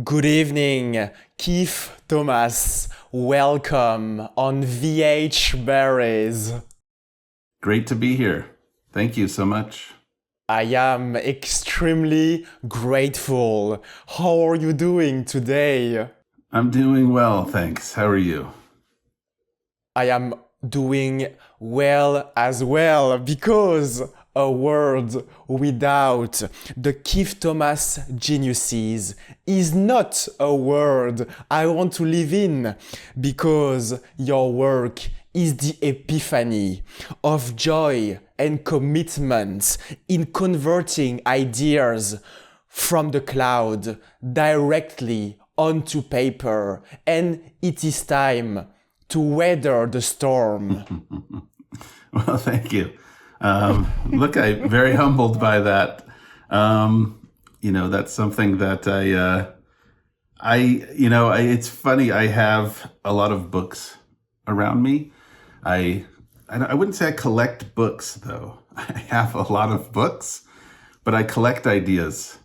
Good evening, Keith Thomas. Welcome on VH Berries. Great to be here. Thank you so much. I am extremely grateful. How are you doing today? I'm doing well, thanks. How are you? I am doing well as well because a world without the Keith Thomas geniuses is not a world I want to live in, because your work is the epiphany of joy and commitment in converting ideas from the cloud directly onto paper, and it is time to weather the storm. Well, thank you. Look, I'm very humbled by that. That's something that it's funny. I have a lot of books around me. I wouldn't say I collect books, though. I have a lot of books, but I collect ideas.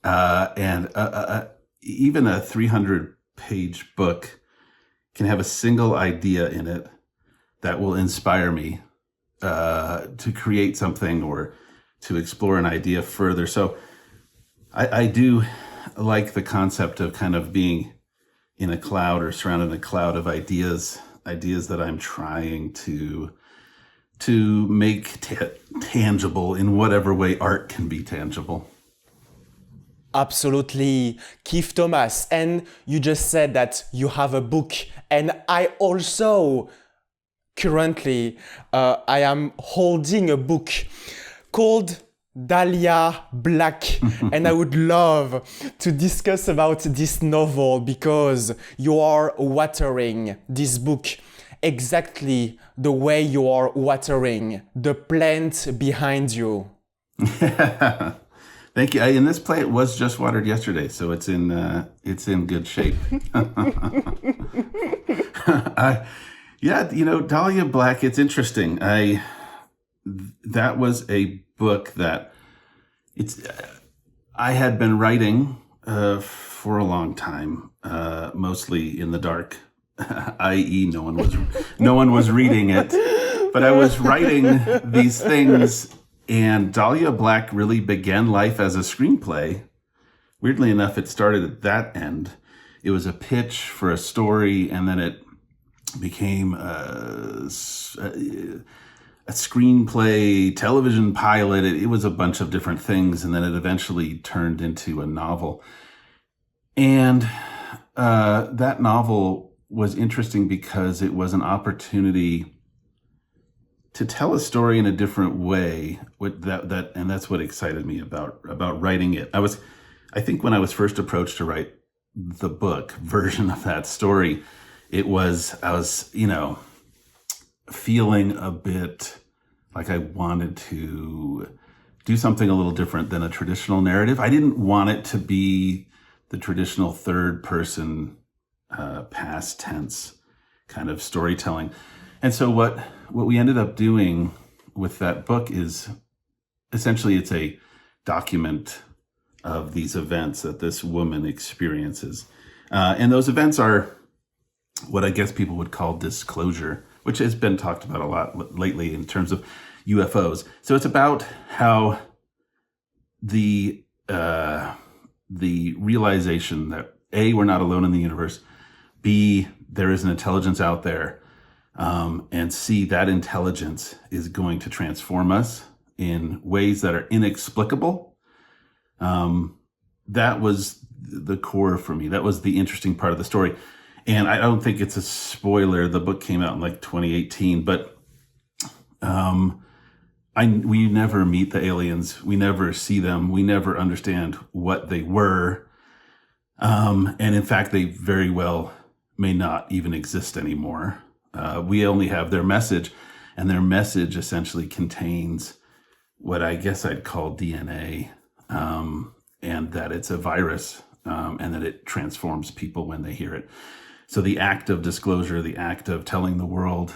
And even a 300-page book can have a single idea in it that will inspire me to create something or to explore an idea further. So I do like the concept of kind of being in a cloud or surrounded in a cloud of ideas that I'm trying to make tangible in whatever way art can be tangible. Absolutely, Keith Thomas. And you just said that you have a book, and I also currently I am holding a book called Dahlia Black, and I would love to discuss about this novel because you are watering this book exactly the way you are watering the plant behind you. Thank you. And this plant was just watered yesterday, so it's in good shape. Dahlia Black. It's interesting. That was a book that I had been writing for a long time, mostly in the dark, i.e., no one was reading it, but I was writing these things. And Dahlia Black really began life as a screenplay. Weirdly enough, it started at that end. It was a pitch for a story, and then it became a screenplay, television pilot. It was a bunch of different things, and then it eventually turned into a novel. And that novel was interesting because it was an opportunity to tell a story in a different way. And that's what excited me about writing it. I think when I was first approached to write the book version of that story, I was feeling a bit like I wanted to do something a little different than a traditional narrative. I didn't want it to be the traditional third person, past tense kind of storytelling. And so what we ended up doing with that book is essentially it's a document of these events that this woman experiences. And those events are what I guess people would call disclosure, which has been talked about a lot lately in terms of UFOs. So it's about how the realization that A, we're not alone in the universe, B, there is an intelligence out there, and C, that intelligence is going to transform us in ways that are inexplicable. That was the core for me. That was the interesting part of the story. And I don't think it's a spoiler. The book came out in like 2018, but we never meet the aliens. We never see them. We never understand what they were. And in fact, they very well may not even exist anymore. We only have their message, and their message essentially contains what I guess I'd call DNA, and that it's a virus, and that it transforms people when they hear it. So the act of disclosure, the act of telling the world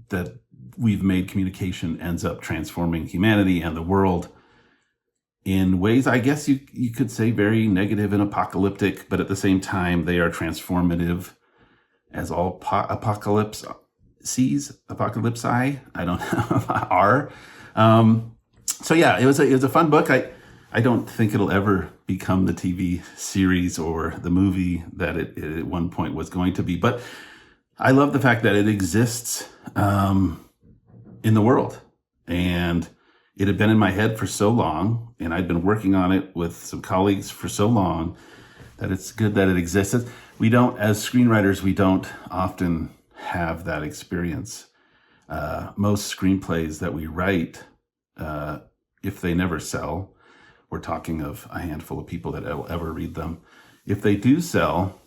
that we've made communication ends up transforming humanity and the world. in ways, I guess you could say, very negative and apocalyptic, but at the same time, they are transformative, as all apocalypse I don't know, are. So yeah, it was a fun book. I don't think it'll ever become the TV series or the movie that it at one point was going to be, but I love the fact that it exists in the world, and it had been in my head for so long, and I'd been working on it with some colleagues for so long that it's good that it exists. We don't, as screenwriters, we don't often have that experience. Most screenplays that we write, if they never sell, we're talking of a handful of people that will ever read them. If they do sell,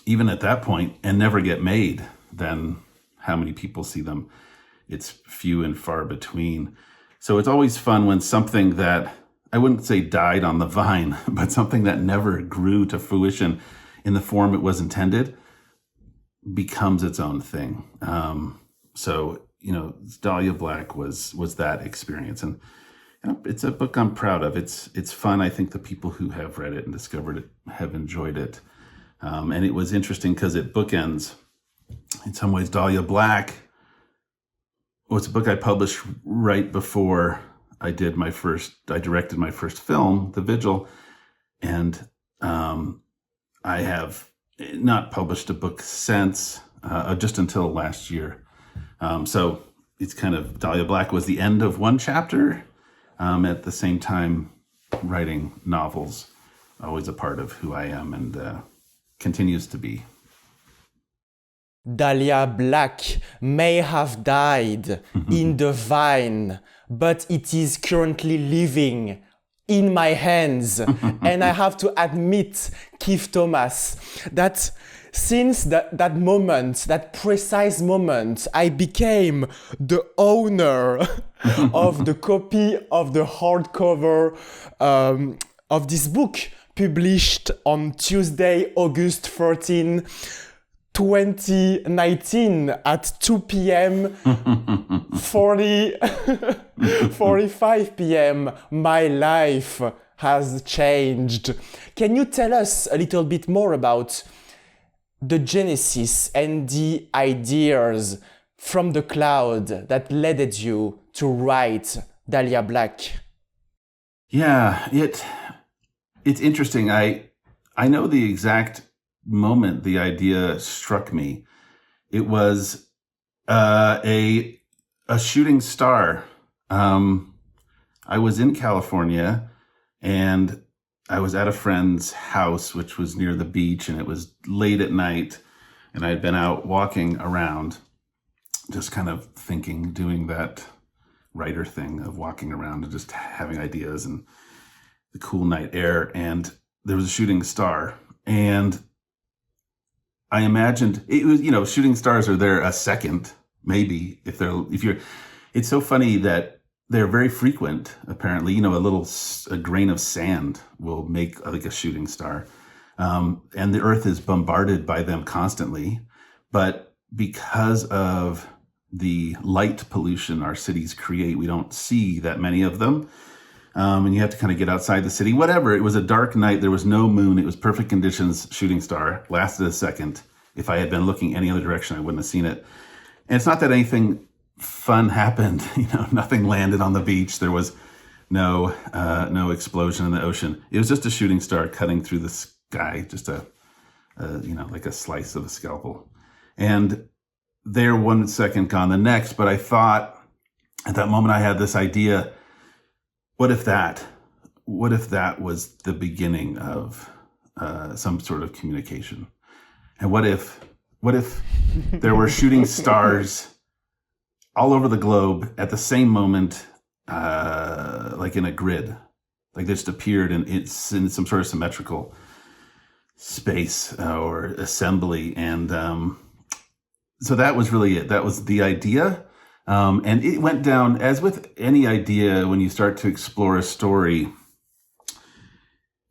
even at that point, and never get made, then how many people see them? It's few and far between. So it's always fun when something that, I wouldn't say died on the vine, but something that never grew to fruition in the form it was intended becomes its own thing. So, Dahlia Black was that experience. And it's a book I'm proud of. It's fun. I think the people who have read it and discovered it have enjoyed it. And it was interesting because it bookends, in some ways, Dahlia Black. Well, it's a book I published right before I directed my first film, The Vigil. And I have not published a book since, just until last year. So it's kind of, Dahlia Black was the end of one chapter. At the same time, writing novels, always a part of who I am, and continues to be. Dahlia Black may have died in the vine, but it is currently living in my hands. And I have to admit, Keith Thomas, that since that moment, that precise moment, I became the owner of the copy of the hardcover of this book, published on Tuesday, August 13, 2019 at 2 p.m. 45 p.m. My life has changed. Can you tell us a little bit more about the genesis and the ideas from the cloud that led you to write Dahlia Black? Yeah, it's interesting. I know the exact moment the idea struck me. It was a shooting star. I was in California, and I was at a friend's house, which was near the beach, and it was late at night, and I had been out walking around, just kind of thinking, doing that writer thing of walking around and just having ideas and the cool night air, and there was a shooting star, and I imagined it was, shooting stars are there a second, maybe, if you're, it's so funny that they're very frequent, apparently. A grain of sand will make like a shooting star. And the earth is bombarded by them constantly. But because of the light pollution our cities create, we don't see that many of them. And you have to kind of get outside the city. Whatever, it was a dark night. There was no moon. It was perfect conditions. Shooting star lasted a second. If I had been looking any other direction, I wouldn't have seen it. And it's not that anything fun happened. Nothing landed on the beach. There was no explosion in the ocean. It was just a shooting star cutting through the sky, just like a slice of a scalpel. And there, 1 second gone, the next. But I thought at that moment, I had this idea. What if that was the beginning of some sort of communication? And what if there were shooting stars all over the globe at the same moment, like in a grid, like they just appeared it's in some sort of symmetrical space or assembly. And so that was really it. That was the idea. And it went down, as with any idea, when you start to explore a story,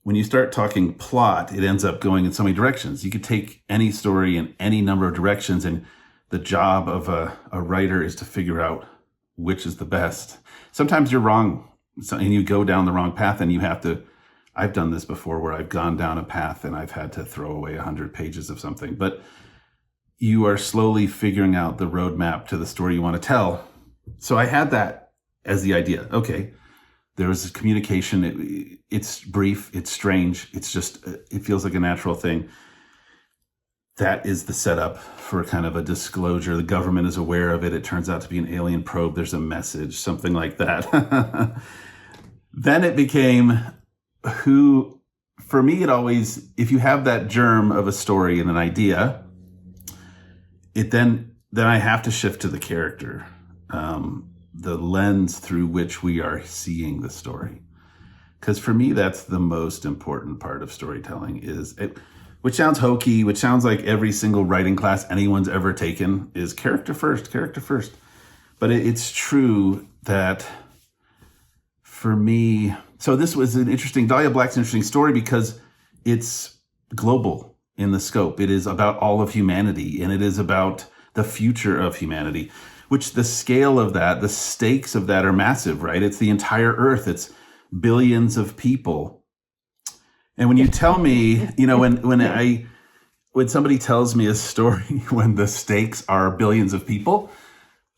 when you start talking plot, it ends up going in so many directions. You could take any story in any number of directions, and the job of a writer is to figure out which is the best. Sometimes you're wrong. and you go down the wrong path, and you have to. I've done this before where I've gone down a path and I've had to throw away 100 pages of something, but you are slowly figuring out the roadmap to the story you want to tell. So I had that as the idea. Okay, there was communication. It's brief. It's strange. It's just, it feels like a natural thing. That is the setup for kind of a disclosure. The government is aware of it. It turns out to be an alien probe. There's a message, something like that. Then it became for me, it always, if you have that germ of a story and an idea, then I have to shift to the character, the lens through which we are seeing the story. Because for me, that's the most important part of storytelling, which sounds hokey, which sounds like every single writing class anyone's ever taken, is character first. But it's true that for me, so this was Dahlia Black's an interesting story because it's global in the scope. It is about all of humanity, and it is about the future of humanity, which the scale of that, the stakes of that are massive, right? It's the entire earth. It's billions of people. And when you tell me, when somebody tells me a story when the stakes are billions of people,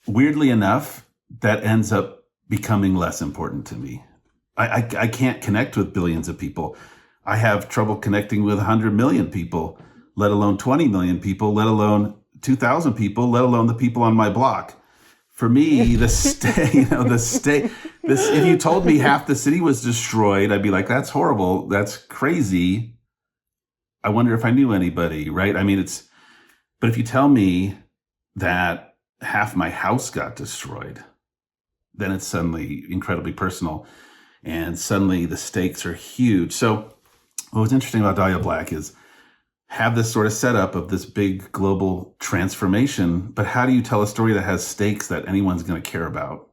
weirdly enough, that ends up becoming less important to me. I can't connect with billions of people. I have trouble connecting with 100 million people, let alone 20 million people, let alone 2,000 people, let alone the people on my block. For me, if you told me half the city was destroyed, I'd be like, that's horrible. That's crazy. I wonder if I knew anybody, right? I mean, but if you tell me that half my house got destroyed, then it's suddenly incredibly personal. And suddenly the stakes are huge. So what was interesting about Dahlia Black is have this sort of setup of this big global transformation, but how do you tell a story that has stakes that anyone's going to care about?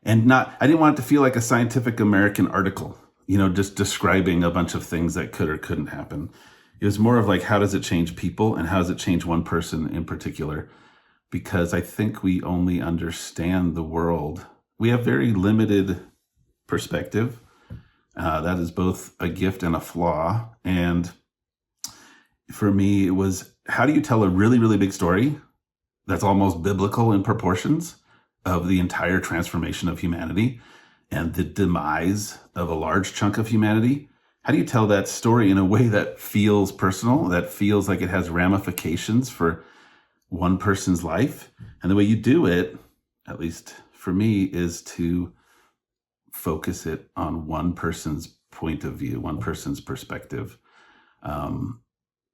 And I didn't want it to feel like a Scientific American article, just describing a bunch of things that could or couldn't happen. It was more of like, how does it change people and how does it change one person in particular? Because I think we only understand the world. We have very limited perspective. That is both a gift and a flaw. And for me, it was, how do you tell a really, really big story that's almost biblical in proportions of the entire transformation of humanity and the demise of a large chunk of humanity? How do you tell that story in a way that feels personal, that feels like it has ramifications for one person's life? And the way you do it, at least for me, is to focus it on one person's point of view, one person's perspective.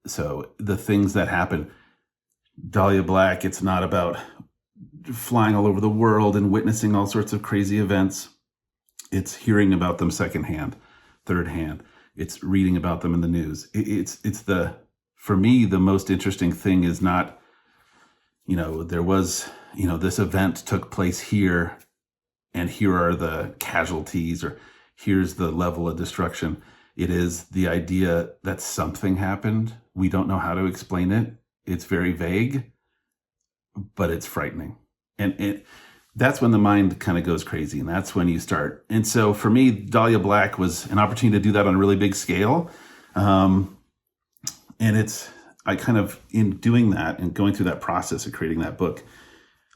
So the things that happen, Dahlia Black, it's not about flying all over the world and witnessing all sorts of crazy events. It's hearing about them secondhand, thirdhand. It's reading about them in the news. For me, the most interesting thing is not, there was, this event took place here, and here are the casualties, or here's the level of destruction. It is the idea that something happened. We don't know how to explain it. It's very vague, but it's frightening. And that's when the mind kind of goes crazy, and that's when you start. And so for me, Dahlia Black was an opportunity to do that on a really big scale. And I kind of, in doing that and going through that process of creating that book,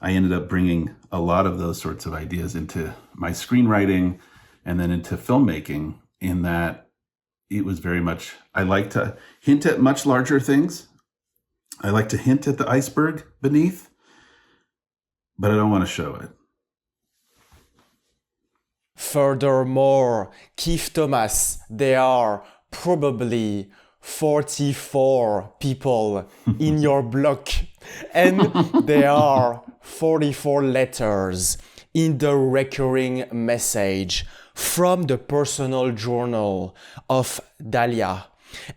I ended up bringing a lot of those sorts of ideas into my screenwriting and then into filmmaking, in that it was very much, I like to hint at much larger things. I like to hint at the iceberg beneath, but I don't want to show it. Furthermore, Keith Thomas, there are probably 44 people in your block, and there are 44 letters in the recurring message from the personal journal of Dahlia.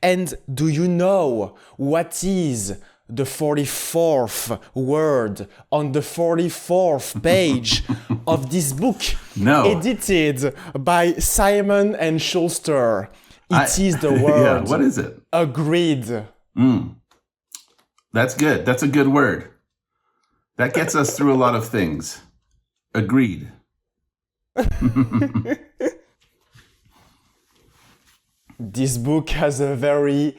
And do you know what is the 44th word on the 44th page of this book? No. Edited by Simon and Schuster. It is the word. Yeah, what is it? Agreed. That's good. That's a good word. That gets us through a lot of things. Agreed. This book has a very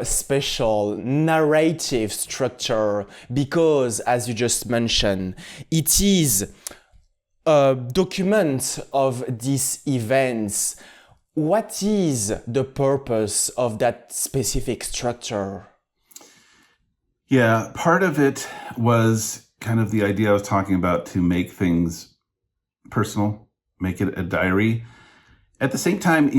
special narrative structure because, as you just mentioned, it is a document of these events. What is the purpose of that specific structure? Yeah, part of it was kind of the idea I was talking about, to make things personal, make it a diary. At the same time,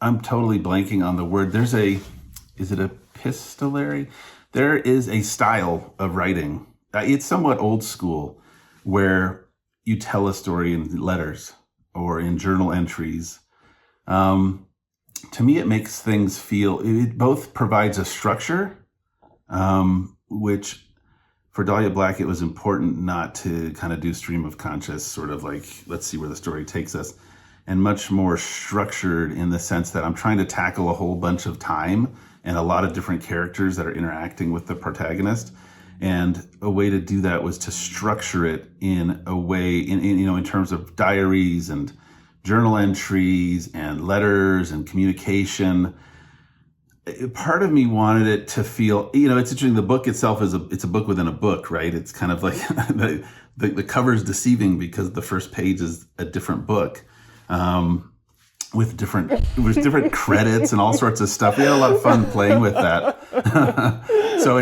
I'm totally blanking on the word. Is it epistolary? There is a style of writing. It's somewhat old school, where you tell a story in letters or in journal entries. To me, it makes things feel, it both provides a structure, which for Dahlia Black, it was important not to kind of do stream of conscious, sort of like, let's see where the story takes us, and much more structured in the sense that I'm trying to tackle a whole bunch of time and a lot of different characters that are interacting with the protagonist. And a way to do that was to structure it in a way, in terms of diaries and journal entries and letters and communication. Part of me wanted it to feel, it's interesting. The book itself it's a book within a book, right? It's kind of like the cover's deceiving because the first page is a different book, with different credits and all sorts of stuff. We had a lot of fun playing with that. So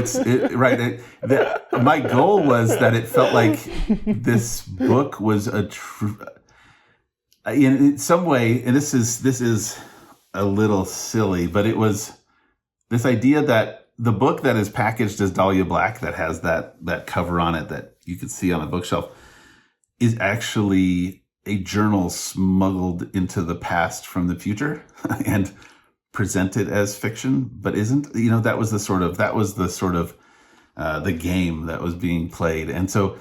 my goal was that it felt like this book was in some way, and this is a little silly, but it was this idea that the book that is packaged as Dahlia Black, that has that cover on it that you could see on a bookshelf, is actually a journal smuggled into the past from the future and presented as fiction, but isn't. That was the sort of the game that was being played. And so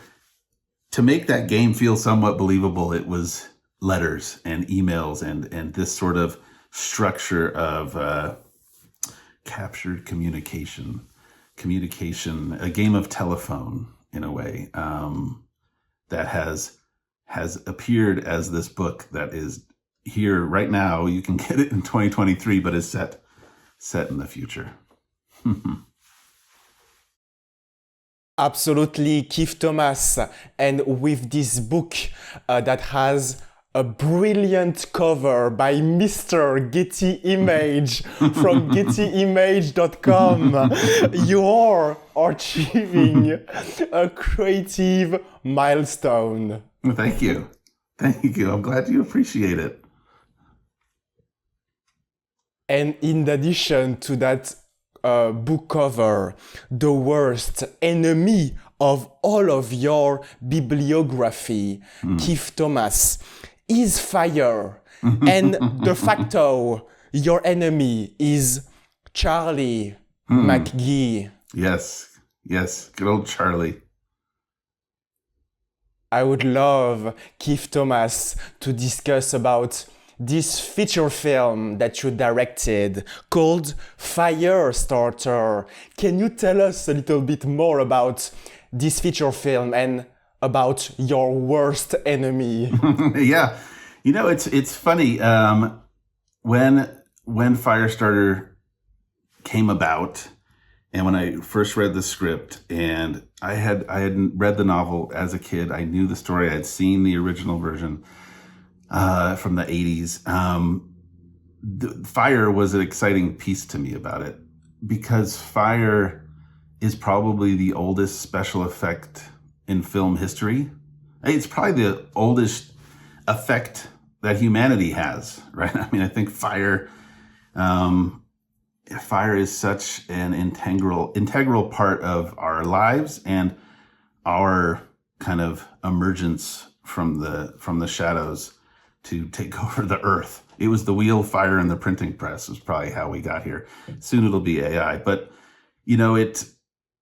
to make that game feel somewhat believable, it was letters and emails and this sort of structure of captured communication, a game of telephone in a way, that has appeared as this book that is here right now. You can get it in 2023, but is set in the future. Absolutely, Keith Thomas. And with this book that has a brilliant cover by Mr. Getty Image from gettyimage.com, you're achieving a creative milestone. Thank you. I'm glad you appreciate it. And in addition to that book cover, the worst enemy of all of your bibliography, Keith Thomas, is fire. And de facto, your enemy is Charlie McGee. Yes, good old Charlie. I would love, Keith Thomas, to discuss about this feature film that you directed called Firestarter. Can you tell us a little bit more about this feature film and about your worst enemy? Yeah, it's funny. When Firestarter came about, and when I first read the script, and I had read the novel as a kid, I knew the story. I had seen the original version from the 80s. Fire was an exciting piece to me about it, because fire is probably the oldest special effect in film history. It's probably the oldest effect that humanity has, right? I mean, I think fire is such an integral part of our lives and our kind of emergence from the shadows to take over the earth. It was the wheel, fire, and the printing press was probably how we got here. Soon it'll be AI, but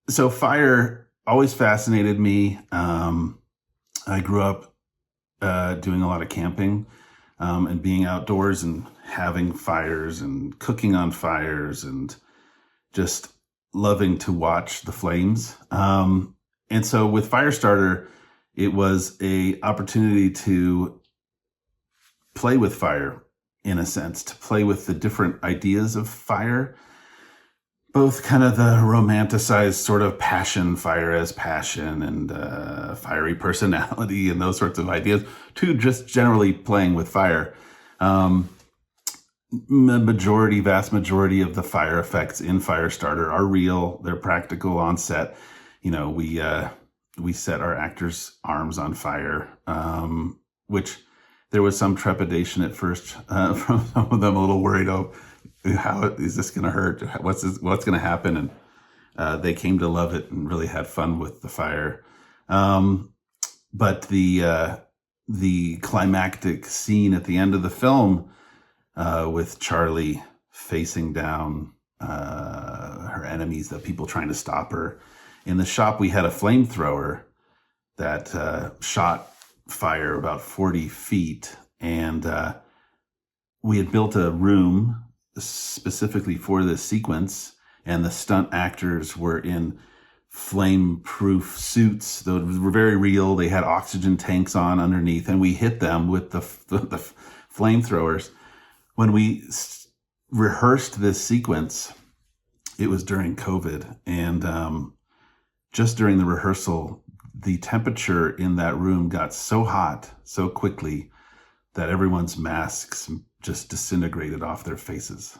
so fire always fascinated me. I grew up doing a lot of camping and being outdoors and having fires and cooking on fires and just loving to watch the flames. And so with Firestarter, It was a opportunity to play with fire, in a sense, to play with the different ideas of fire, both kind of the romanticized sort of passion, fire as passion, and fiery personality and those sorts of ideas, to just generally playing with fire. Vast majority of the fire effects in Firestarter are real. They're practical on set. We set our actors' arms on fire, which there was some trepidation at first from some of them, a little worried, how is this going to hurt? What's going to happen? And they came to love it and really had fun with the fire. But the climactic scene at the end of the film, with Charlie facing down her enemies, the people trying to stop her. In the shop, we had a flamethrower that shot fire about 40 feet. And we had built a room specifically for this sequence. And the stunt actors were in flame-proof suits that were very real. They had oxygen tanks on underneath. And we hit them with the flamethrowers. When we rehearsed this sequence, it was during COVID, and just during the rehearsal, the temperature in that room got so hot so quickly that everyone's masks just disintegrated off their faces.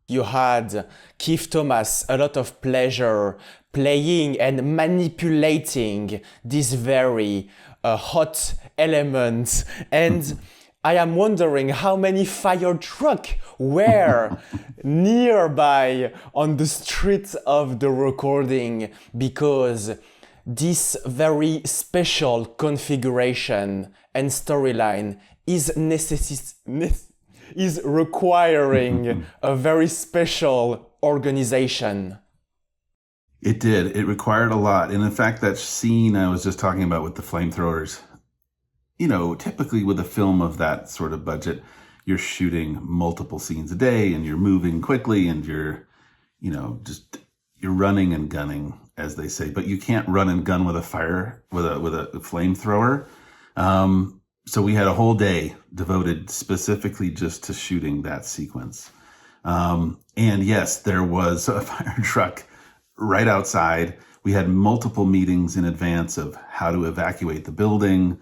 You had, Keith Thomas, a lot of pleasure playing and manipulating these very hot elements. And I am wondering how many fire trucks were nearby on the street of the recording, because this very special configuration and storyline is requiring a very special organization. It did. It required a lot. And in fact, that scene I was just talking about with the flamethrowers, typically with a film of that sort of budget, you're shooting multiple scenes a day and you're moving quickly and you're running and gunning, as they say, but you can't run and gun with a flamethrower. So we had a whole day devoted specifically just to shooting that sequence. And yes, there was a fire truck right outside. We had multiple meetings in advance of how to evacuate the building.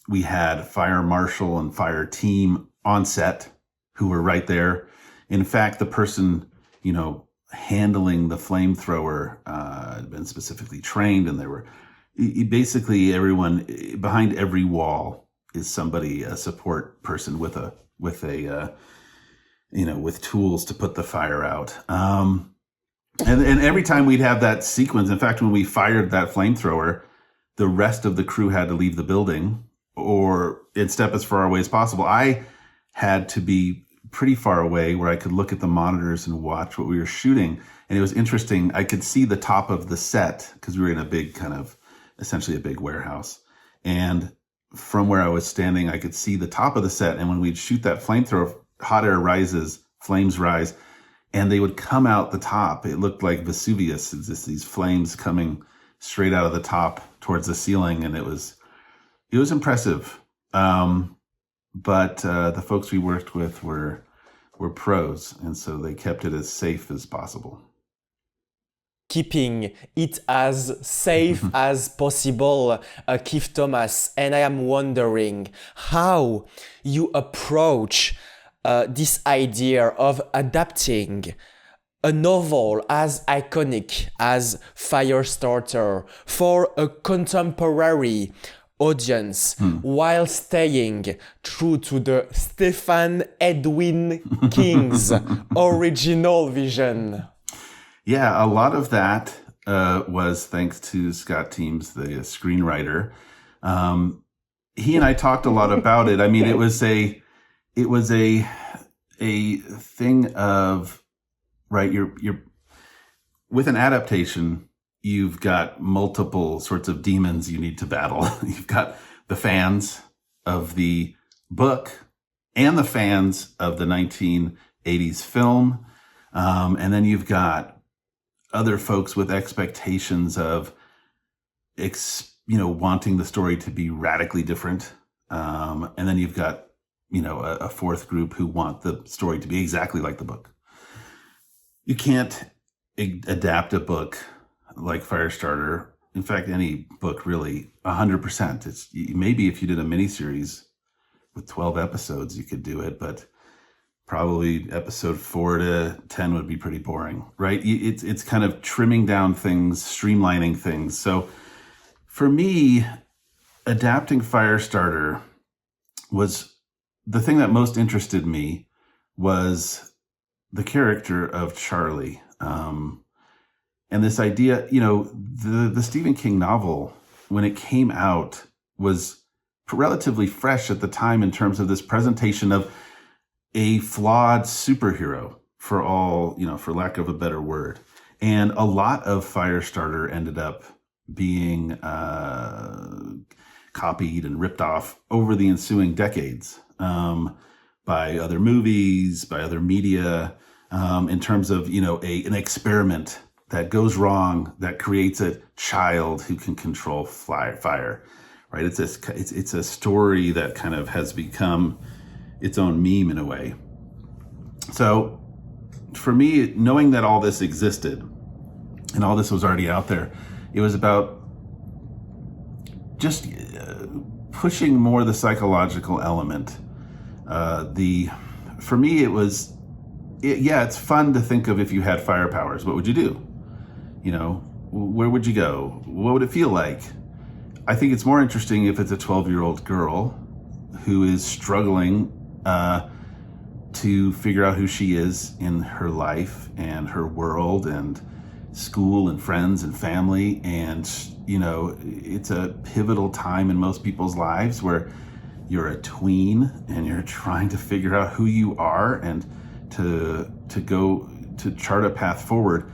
We had fire marshal and fire team on set who were right there. In fact, the person, handling the flamethrower had been specifically trained, and there were basically everyone behind every wall is somebody, a support person with tools to put the fire out. And every time we'd have that sequence, in fact, when we fired that flamethrower, the rest of the crew had to leave the building or step as far away as possible. I had to be pretty far away where I could look at the monitors and watch what we were shooting. And it was interesting. I could see the top of the set because we were in a big essentially a big warehouse. And from where I was standing, I could see the top of the set. And when we'd shoot that flamethrower, hot air rises, flames rise, and they would come out the top. It looked like Vesuvius. It's just these flames coming straight out of the top towards the ceiling. And it was impressive. But the folks we worked with were pros. And so they kept it as safe as possible. Keeping it as safe as possible, Keith Thomas. And I am wondering how you approach this idea of adapting a novel as iconic as Firestarter for a contemporary audience while staying true to the Stephen Edwin King's original vision. Yeah, a lot of that was thanks to Scott Teems, the screenwriter. He and I talked a lot about it. I mean, it was a thing of, right, you're with an adaptation, you've got multiple sorts of demons you need to battle. You've got the fans of the book and the fans of the 1980s film. And then you've got other folks with expectations of, wanting the story to be radically different. And then you've got, a fourth group who want the story to be exactly like the book. You can't adapt a book like Firestarter. In fact, any book really 100%. It's maybe if you did a miniseries with 12 episodes, you could do it, but probably episode 4 to 10 would be pretty boring, right? It's kind of trimming down things, streamlining things. So for me, adapting Firestarter was the thing that most interested me was the character of Charlie. And this idea, the Stephen King novel, when it came out, was relatively fresh at the time in terms of this presentation of a flawed superhero, for lack of a better word. And a lot of Firestarter ended up being copied and ripped off over the ensuing decades by other movies, by other media, in terms of, an experiment that goes wrong, that creates a child who can control fire, right? It's a story that kind of has become its own meme in a way. So for me, knowing that all this existed and all this was already out there, it was about just pushing more the psychological element. For me, it's fun to think of if you had fire powers, what would you do? Where would you go? What would it feel like? I think it's more interesting if it's a 12-year-old girl who is struggling to figure out who she is in her life and her world and school and friends and family. And, it's a pivotal time in most people's lives where you're a tween and you're trying to figure out who you are and to go to chart a path forward.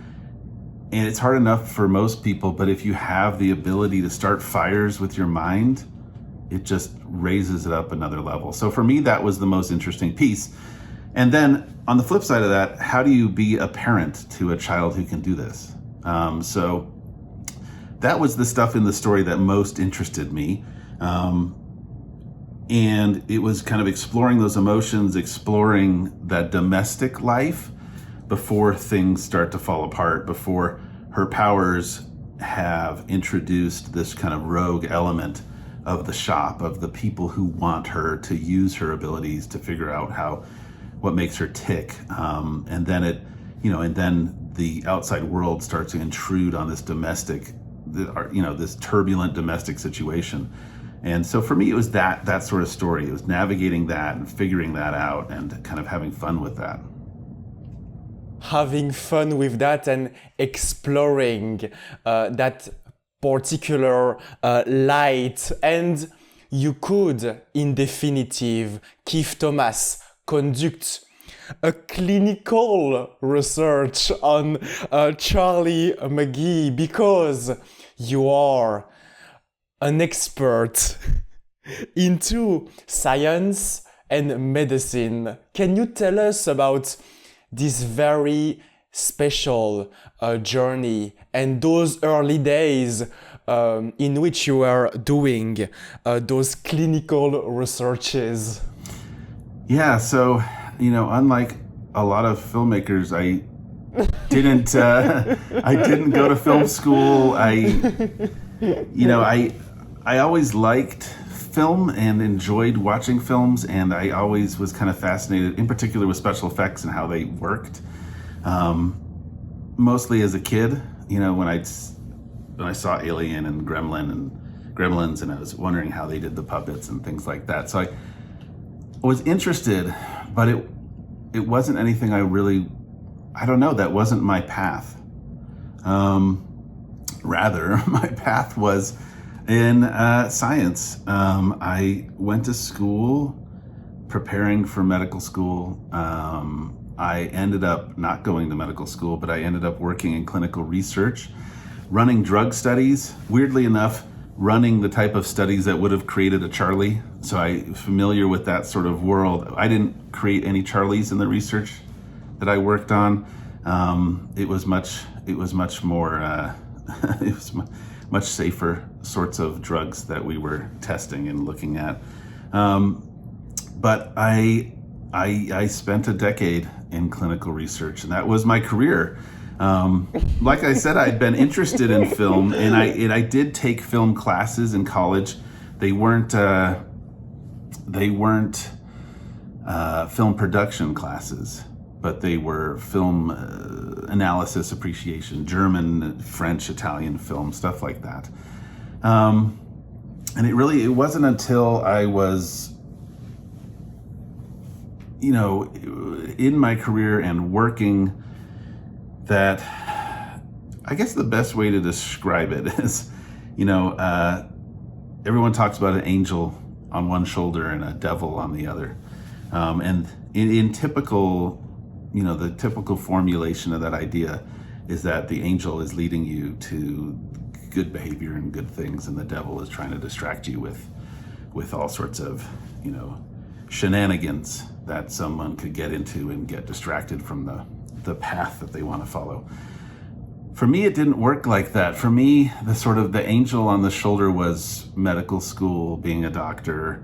And it's hard enough for most people, but if you have the ability to start fires with your mind, it just raises it up another level. So for me, that was the most interesting piece. And then on the flip side of that, how do you be a parent to a child who can do this? So that was the stuff in the story that most interested me. And it was kind of exploring those emotions, exploring that domestic life before things start to fall apart, before her powers have introduced this kind of rogue element of the shop, of the people who want her to use her abilities to figure out what makes her tick. And then then the outside world starts to intrude on this this turbulent domestic situation. And so for me, it was that sort of story. It was navigating that and figuring that out and kind of having fun with that. Having fun with that and exploring that particular light. And you could, in definitive, Keith Thomas, conduct a clinical research on Charlie McGee because you are an expert into science and medicine. Can you tell us about this very special journey and those early days in which you were doing those clinical researches? Yeah, so, unlike a lot of filmmakers, I didn't go to film school. I always liked film and enjoyed watching films, and I always was kind of fascinated, in particular with special effects and how they worked. Mostly as a kid, when I saw Alien and Gremlins, and I was wondering how they did the puppets and things like that. So I was interested, but it wasn't anything that wasn't my path. Rather, my path was in science. I went to school preparing for medical school. I ended up not going to medical school, but I ended up working in clinical research, running drug studies. Weirdly enough, running the type of studies that would have created a Charlie. So I'm familiar with that sort of world. I didn't create any Charlies in the research that I worked on. It was much more, it was much safer sorts of drugs that we were testing and looking at. But I spent a decade in clinical research, and that was my career. Like I said, I'd been interested in film, and I did take film classes in college. They weren't film production classes, but they were film analysis, appreciation, German, French, Italian film, stuff like that. And it wasn't until I was, in my career and working that I guess the best way to describe it is, everyone talks about an angel on one shoulder and a devil on the other. And in typical, the typical formulation of that idea is that the angel is leading you to good behavior and good things, and the devil is trying to distract you with all sorts of, shenanigans that someone could get into and get distracted from the path that they want to follow. For me, it didn't work like that. For me, the angel on the shoulder was medical school, being a doctor,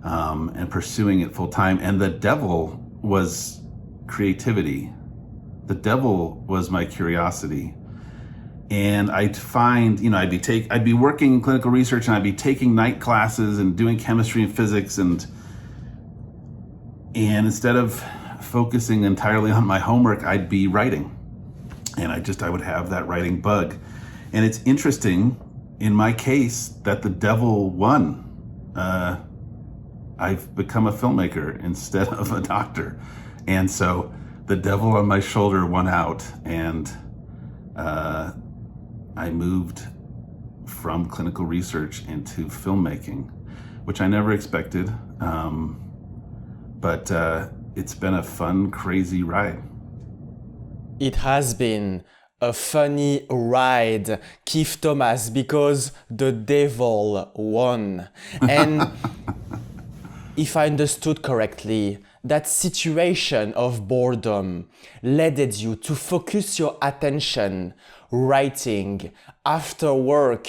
and pursuing it full time. And the devil was creativity. The devil was my curiosity. And I'd find, I'd be working in clinical research, and I'd be taking night classes and doing chemistry and physics, and instead of focusing entirely on my homework, I'd be writing. And I would have that writing bug. And it's interesting, in my case, that the devil won. I've become a filmmaker instead of a doctor. And so the devil on my shoulder won out. And I moved from clinical research into filmmaking, which I never expected. But it's been a fun, crazy ride. It has been a funny ride, Keith Thomas, because the devil won. And if I understood correctly, that situation of boredom led you to focus your attention writing after work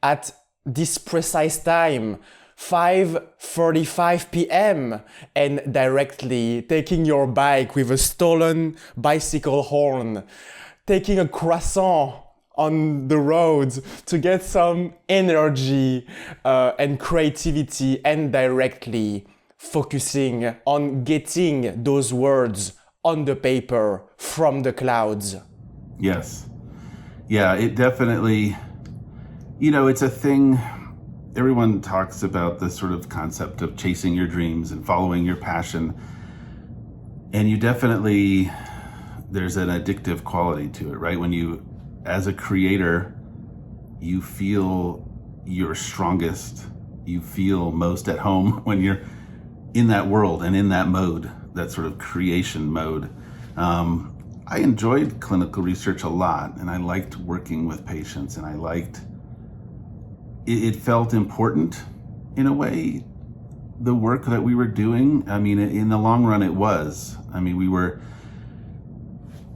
at this precise time, 5:45 p.m. and directly taking your bike with a stolen bicycle horn, taking a croissant on the road to get some energy and creativity, and directly focusing on getting those words on the paper from the clouds. Yes. Yeah, it definitely, it's a thing. Everyone talks about the sort of concept of chasing your dreams and following your passion. And there's an addictive quality to it, right? When you, as a creator, you feel your strongest, you feel most at home when you're in that world and in that mode, that sort of creation mode. I enjoyed clinical research a lot, and I liked working with patients, and it felt important in a way, the work that we were doing. I mean, in the long run, it was. I mean,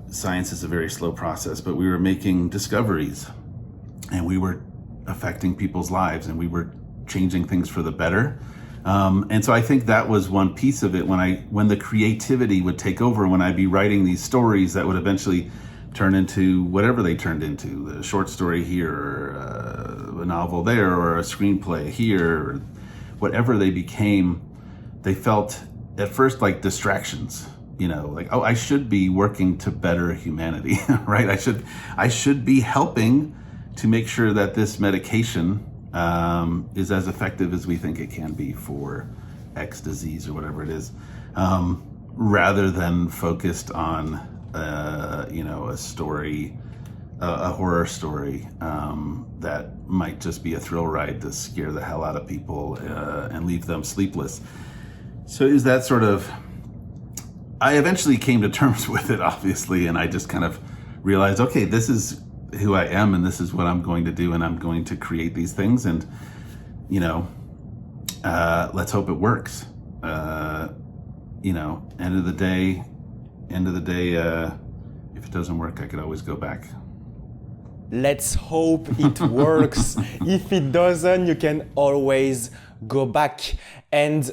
science is a very slow process, but we were making discoveries, and we were affecting people's lives, and we were changing things for the better. And so I think that was one piece of it, when the creativity would take over, when I'd be writing these stories that would eventually turn into whatever they turned into, a short story here, or a novel there, or a screenplay here, or whatever they became, they felt at first like distractions, I should be working to better humanity, right? I should be helping to make sure that this medication is as effective as we think it can be for X disease or whatever it is, rather than focused on a story, a horror story that might just be a thrill ride to scare the hell out of people and leave them sleepless. So is that sort of, I eventually came to terms with it, obviously, and I just kind of realized, okay, this is who I am, and this is what I'm going to do, and I'm going to create these things, and let's hope it works. End of the day, if it doesn't work, I could always go back. Let's hope it works. If it doesn't, you can always go back. And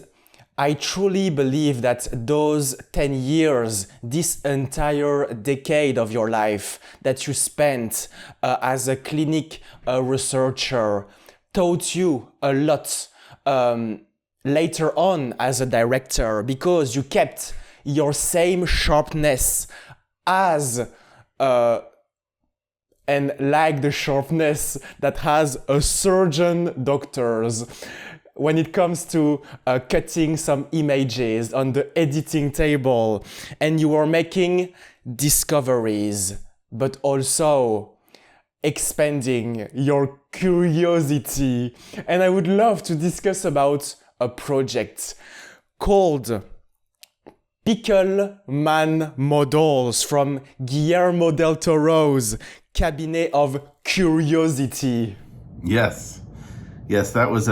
I truly believe that those 10 years, this entire decade of your life that you spent as a clinic researcher taught you a lot later on as a director, because you kept your same sharpness as and like the sharpness that has a surgeon doctors when it comes to cutting some images on the editing table, and you are making discoveries, but also expanding your curiosity. And I would love to discuss about a project called Pickle Man Models from Guillermo del Toro's Cabinet of Curiosity. Yes, that was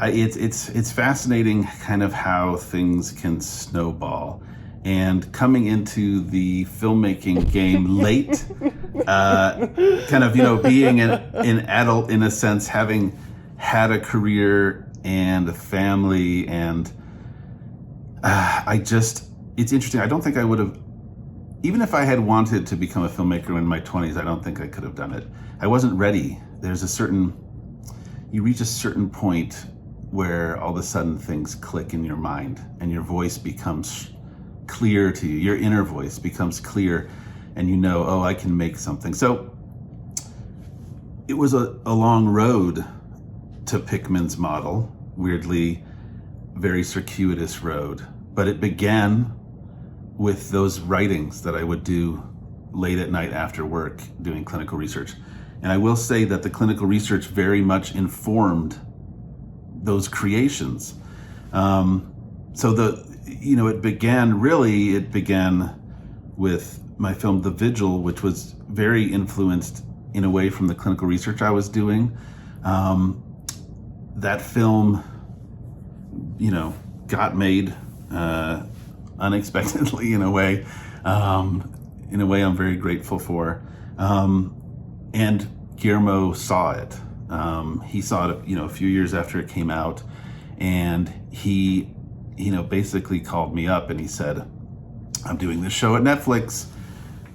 it's fascinating kind of how things can snowball. And coming into the filmmaking game late, kind of, being an adult in a sense, having had a career and a family, and it's interesting. I don't think I would have, even if I had wanted to become a filmmaker in my 20s, I don't think I could have done it. I wasn't ready. You reach a certain point where all of a sudden things click in your mind and your voice becomes clear to you. Your inner voice becomes clear, and I can make something. So it was a long road to Pickman's model, weirdly, very circuitous road. But it began with those writings that I would do late at night after work doing clinical research. And I will say that the clinical research very much informed those creations. It began with my film The Vigil, which was very influenced in a way from the clinical research I was doing. That film, got made unexpectedly in a way I'm very grateful for. And Guillermo saw it. He saw it, a few years after it came out, and he, basically called me up and he said, I'm doing this show at Netflix.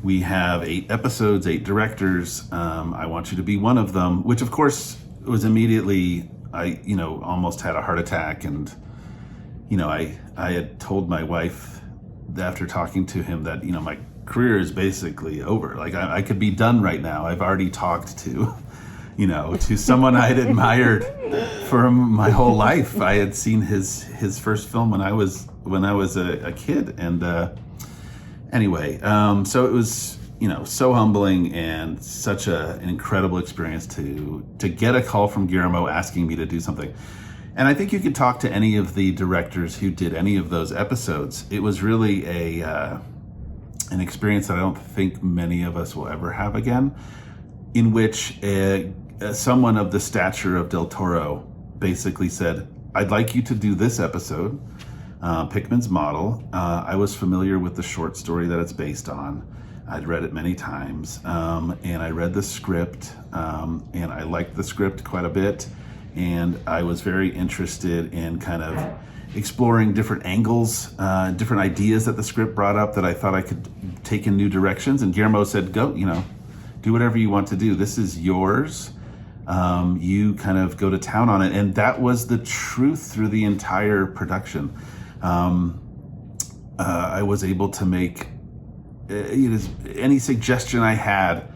We have 8 episodes, 8 directors. I want you to be one of them, which of course was immediately, I almost had a heart attack. And, I had told my wife after talking to him that, my career is basically over. Like I could be done right now. I've already talked to, to someone I had admired for my whole life. I had seen his first film when I was a kid. And so it was, so humbling and such an incredible experience to get a call from Guillermo asking me to do something. And I think you could talk to any of the directors who did any of those episodes. It was really an experience that I don't think many of us will ever have again, in which someone of the stature of Del Toro basically said, I'd like you to do this episode, Pickman's Model. I was familiar with the short story that it's based on. I'd read it many times, and I read the script, and I liked the script quite a bit. And I was very interested in kind of exploring different angles, different ideas that the script brought up that I thought I could take in new directions. And Guillermo said, go, do whatever you want to do. This is yours. You kind of go to town on it. And that was the truth through the entire production. I was able to make any suggestion I had.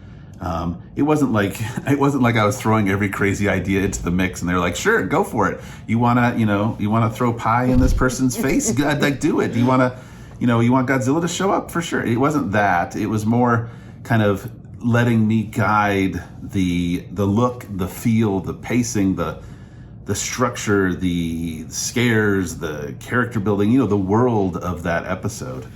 It wasn't like I was throwing every crazy idea into the mix and they're like, sure, go for it. You wanna throw pie in this person's face? Like, do it. You want Godzilla to show up? For sure. It wasn't that. It was more kind of letting me guide the look, the feel, the pacing, the structure, the scares, the character building, the world of that episode.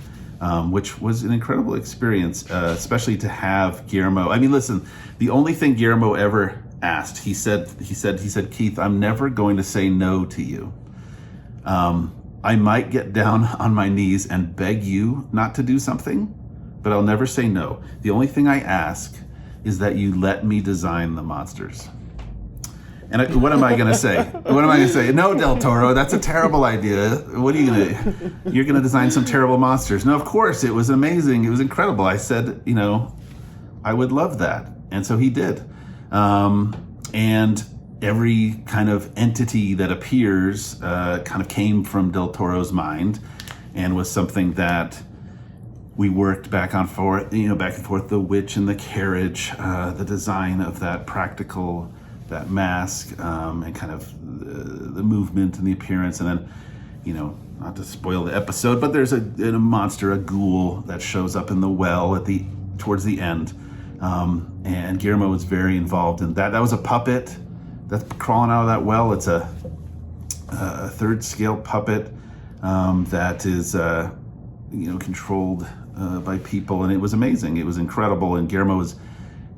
Which was an incredible experience, especially to have Guillermo. I mean, listen, the only thing Guillermo ever asked, he said, Keith, I'm never going to say no to you. I might get down on my knees and beg you not to do something, but I'll never say no. The only thing I ask is that you let me design the monsters. And what am I going to say? What am I going to say? No, Del Toro, that's a terrible idea. What are you going to, you're going to design some terrible monsters. No, of course, it was amazing. It was incredible. I said, I would love that. And so he did. And every kind of entity that appears kind of came from Del Toro's mind and was something that we worked back and forth, the witch and the carriage, the design of that practical, that mask, and kind of the movement and the appearance. And then, not to spoil the episode, but there's a monster, a ghoul that shows up in the well towards the end. And Guillermo was very involved in that. That was a puppet that's crawling out of that well. It's a third scale puppet that is, controlled by people. And it was amazing. It was incredible. And Guillermo's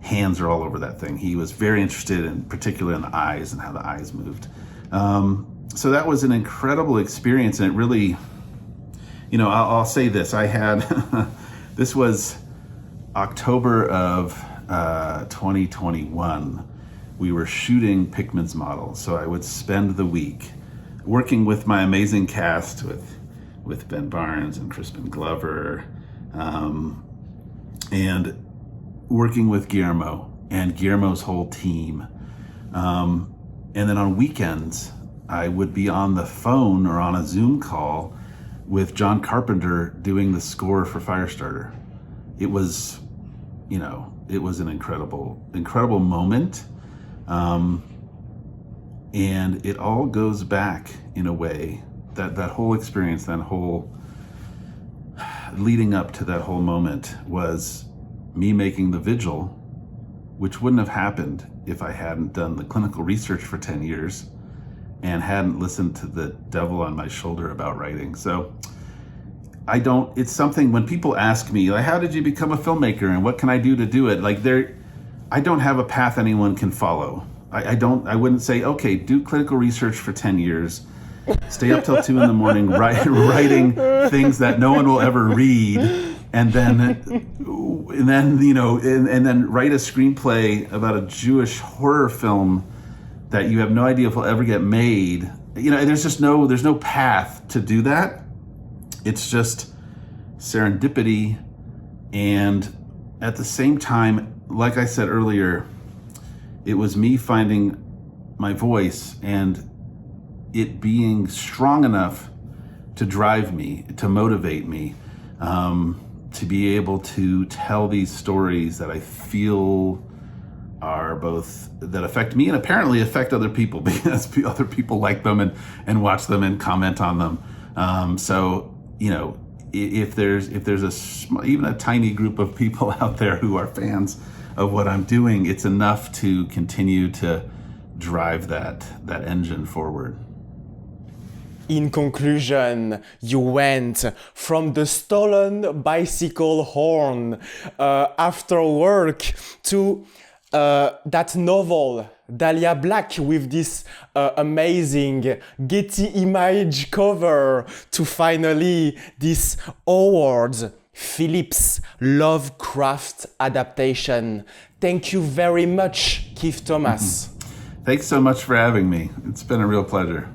hands are all over that thing. He was very interested in particular in the eyes and how the eyes moved. So that was an incredible experience. And it really, I'll say this. I had, this was October of 2021. We were shooting Pickman's Model. So I would spend the week working with my amazing cast with Ben Barnes and Crispin Glover, and working with Guillermo and Guillermo's whole team. And then on weekends, I would be on the phone or on a Zoom call with John Carpenter doing the score for Firestarter. It was, it was an incredible moment. And it all goes back in a way that whole experience, that whole leading up to that whole moment was me making The Vigil, which wouldn't have happened if I hadn't done the clinical research for 10 years and hadn't listened to the devil on my shoulder about writing. So it's something when people ask me, like, how did you become a filmmaker and what can I do to do it? Like I don't have a path anyone can follow. I wouldn't say, okay, do clinical research for 10 years, stay up till 2 a.m, writing things that no one will ever read, and then write a screenplay about a Jewish horror film that you have no idea if will ever get made. There's no path to do that. It's just serendipity, and at the same time, like I said earlier, it was me finding my voice and it being strong enough to drive me, to motivate me, to be able to tell these stories that I feel are both, that affect me and apparently affect other people because other people like them and watch them and comment on them. So, if there's even a tiny group of people out there who are fans of what I'm doing, it's enough to continue to drive that engine forward. In conclusion, you went from the stolen bicycle horn after work to that novel, Dahlia Black, with this amazing Getty Image cover, to finally this award, Phillips Lovecraft adaptation. Thank you very much, Keith Thomas. Thanks so much for having me. It's been a real pleasure.